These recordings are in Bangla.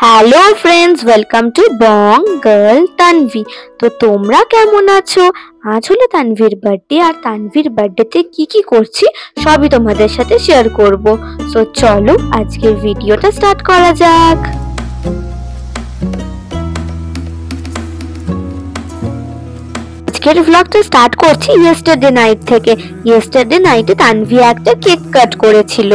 Hello friends, welcome to Bong girl Tanvi. তো তোমরা কেমন আছো? আজ হলো তানভীর বার্থডে, আর তানভীর বার্থডেতে কি করছি সবই তোমাদের সাথে শেয়ার করব। সো চলো আজকের ভিডিওটা স্টার্ট করা যাক। আজকের ব্লগটা স্টার্ট করছি ইয়েস্টারডে নাইট থেকে। ইয়েস্টারডে নাইটে তানভি একটা কেক কাট করেছিল।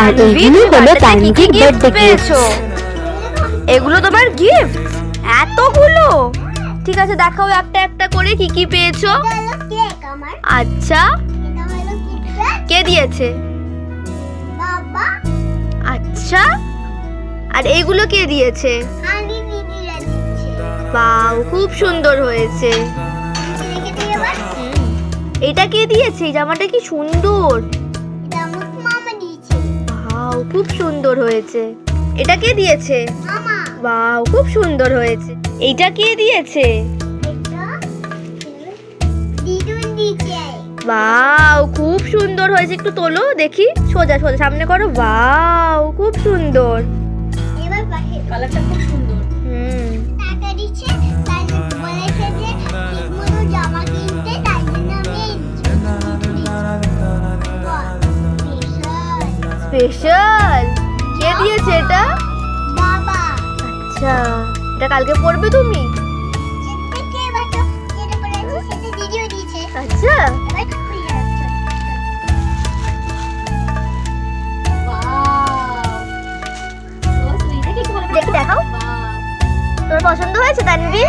আর এগুলো হলো তানভীর বার্থডে গিফট। এগুলো তোমার গিফট? এতগুলো? ঠিক আছে, দেখাও একটা একটা করে কি পেয়েছো। আচ্ছা, কে দিয়েছে? বাবা। আচ্ছা, আর এইগুলো কে দিয়েছে? আমি দিদিরা দিয়েছে। বাহ, খুব সুন্দর হয়েছে। এটা কে দিয়েছে? এই জামাটা কি সুন্দর, খুব সুন্দর হয়েছে। এটা কে দিয়েছে? মামা। বাহ, খুব সুন্দর হয়েছে। এইটা কে দিয়েছে? দিদুন দিয়েছে। বাহ, খুব সুন্দর হয়েছে। একটু তোলো দেখি, সোজা সোজা সামনে করো। বাহ, খুব সুন্দর। এবার পাশে কালারটা খুব সুন্দর। টাকা দিচ্ছে, তাই বলেছে যে ঠিকমতো জামা কিনতে, তাই জন্য আমি স্পেশাল। কে দিয়েছে এটা? বাবা। আচ্ছা, এটা কালকে পরবে তুমি? আচ্ছা, দেখি দেখাও। তোর পছন্দ হয়েছে তানভি?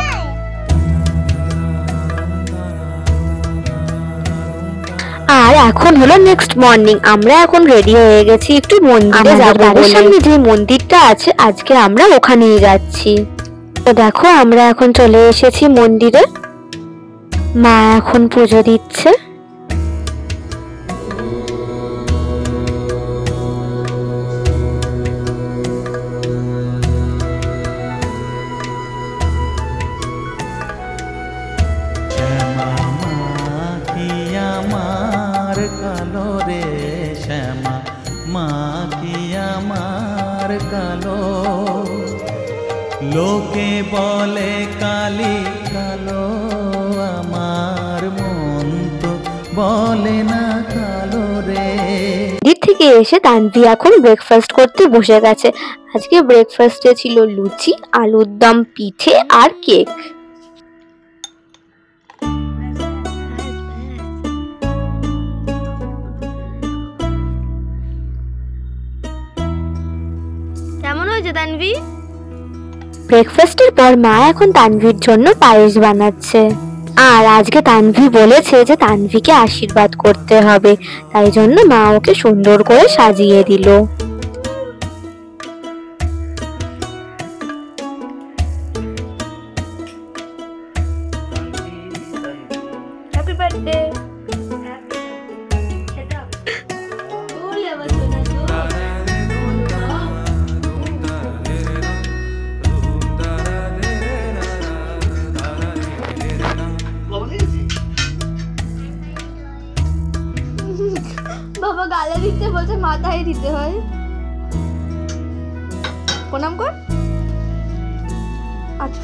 আর এখন হলো নেক্সট মর্নিং। আমরা এখন রেডি হয়ে গেছি একটু মন্দিরে যাব। বাড়ির সামনে যে মন্দিরটা আছে, আজকে আমরা ওখানেই যাচ্ছি। তো দেখো, আমরা এখন চলে এসেছি মন্দিরে। মা এখন পুজো দিচ্ছে। লোকে বলে কালি কালো, আমার মন তো বলে না কালো রে। মন্দির থেকে এসে তানভি এখন ব্রেকফাস্ট করতে বসে গেছে। আজকে ব্রেকফাস্টে ছিল লুচি, আলুর দম, পিঠে আর কেক। কেমন হয়েছে তানভি? ব্রেকফাস্টের পর মা এখন তানভির জন্য পায়েস বানাচ্ছে। আর আজকে তানভি বলেছে যে তানভিকে আশীর্বাদ করতে হবে, তাই জন্য মা ওকে সুন্দর করে সাজিয়ে দিল। Happy birthday. বাবা গালে দিতে বলছে, মাথায় দিতে হয়। প্রণাম কর। আচ্ছা,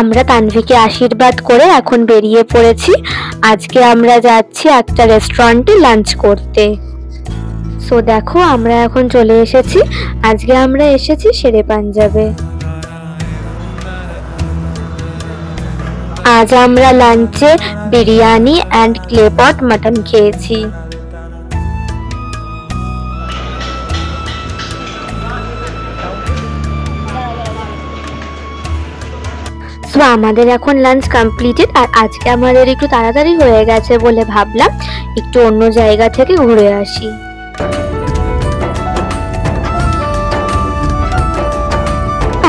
আমরা তানভিকে আশীর্বাদ করে এখন বেরিয়ে পড়েছি। আজকে আমরা যাচ্ছি একটা রেস্টুরেন্টে লাঞ্চ করতে। সো দেখো, আমরা এখন চলে এসেছি। আজকে আমরা এসেছি শেরে পাঞ্জাবে। আজ আমরা লাঞ্চে biryani and clay pot mutton খেয়েছি। তো আমাদের এখন লাঞ্চ কমপ্লিটেড, আর আজকে আমাদের একটু তাড়াতাড়ি হয়ে গেছে বলে ভাবলাম একটু অন্য জায়গা থেকে ঘুরে আসি।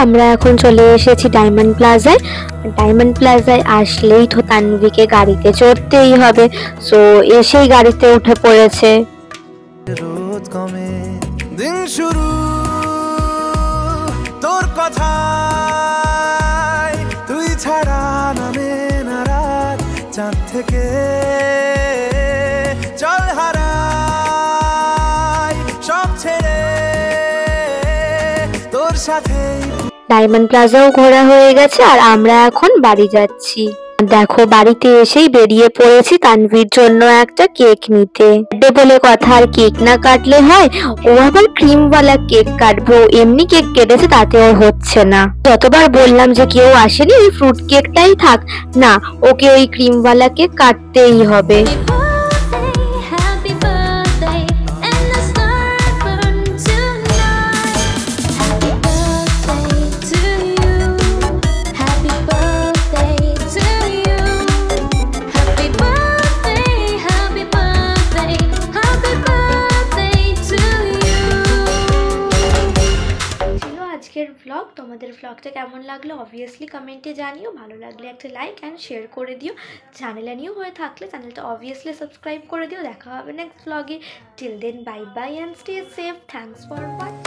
আমরা এখন চলে এসেছি ডায়মন্ড প্লাজায়। ডায়মন্ড প্লাজায় আসলেই তো তানভীকে গাড়িতে চড়তেই হবে, সো এসেই গাড়িতে উঠে পড়েছে। রোদ কমে দিন শুরু তোর কথায়, তুই ছাড়া নামে না রাত, চাঁদ থেকে চল হারাই সব ছেড়ে তোর সাথে। ডায়মন্ড প্লাজাও ঘোরা হয়ে গেছে আর আমরা এখন বাড়ি যাচ্ছি। দেখো বাড়িতে এসেই বেরিয়ে পড়েছি তানভীর জন্য একটা কেক নিতে। বার্থডে বলে কথা, আর কেক না কাটলে হয়? ও আবার ক্রিমওয়ালা কেক কাটবে, ও এমনি কেক কেটেছে তাতে ওর হচ্ছে না। যতবার বললাম যে কেউ আসেনি ওই ফ্রুট কেকটাই থাক, না ওকে ওই ক্রিমওয়ালা কেক কাটতেই হবে। আজকের ব্লগ, তোমাদের ব্লগটা কেমন লাগলো অবভিয়াসলি কমেন্টে জানিও। ভালো লাগলে একটা লাইক অ্যান্ড শেয়ার করে দিও। চ্যানেলে নিউ হয়ে থাকলে চ্যানেলটা অবভিয়াসলি সাবস্ক্রাইব করে দিও। দেখা হবে next blog. Till then bye bye and stay safe. Thanks for watching.